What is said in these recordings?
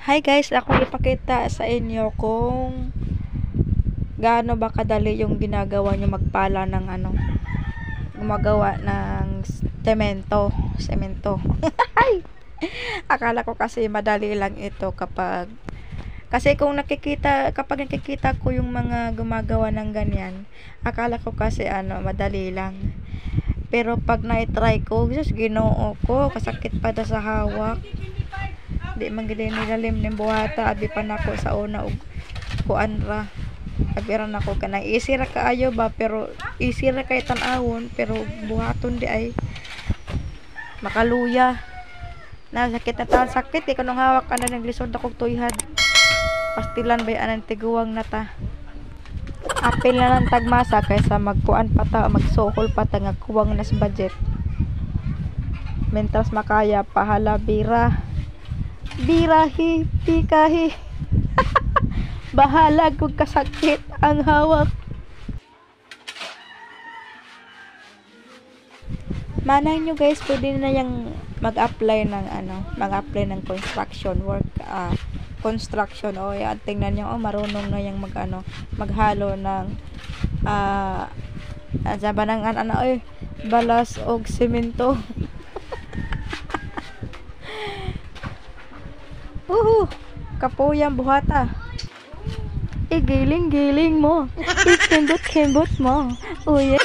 Hi guys, ako ipakita sa inyo kung gaano ba kadali yung ginagawa nyo magpala ng gumagawa ng semento. Ay! Akala ko kasi madali lang ito kasi kapag nakikita ko yung mga gumagawa ng ganyan, akala ko kasi madali lang. Pero pag na-try ko, Diyos Ginoo ko, kasakit pa sa hawak. Di man gid nilalim ning buhata, abi pa nako sa una og kuan ra. Abi ra nako kanang easy ra kaayo ba, pero easy ra kay tan-awon, pero buhaton di ay makaluya. Na sakit na tan sakit di kanang hawak ana naglisod ako tuyhad. Pastilan bay anang tiguwang nata. Apil na lang tagmasa kaysa magkuan pa ta, magsuhol pa ta nga kuwang nas budget. Mentras makaya pahala birahi pikahi. Bahala kung kasakit ang hawak. Manay nyo guys, pwede na yung mag-apply ng construction work, construction. O yan, tingnan nyo, marunong na yung maghalo ng sabanangan balas og semento. Kapuyang buhata. Giling-giling mo. Ikembot-kembot mo. Uye.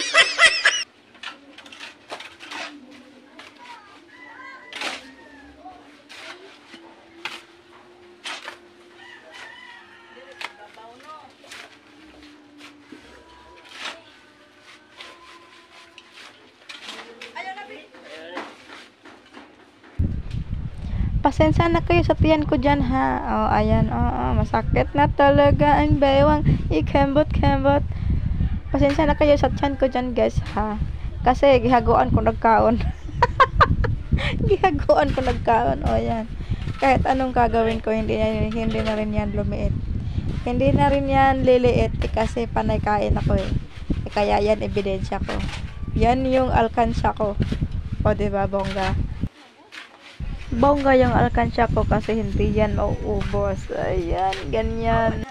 Pasensya na kayo sa tiyan ko dyan ha. Oh, ayan. Masakit na talaga ang bewang. Ikembot-kembot. Pasensya na kayo sa tiyan ko dyan guys ha. Kasi gihaguan ko nagkaon. Gihaguan ko nagkaon. Oh, ayan. Kahit anong gagawin ko, hindi na rin yan lumiit. Hindi na rin yan liliit kasi panay kain ako eh. Kaya yan ebidensya ko. Yan yung alkansya ko. O diba bongga? Bongga yung alkansya ko kasi hindi yan mauubos. Ayan, ganyan.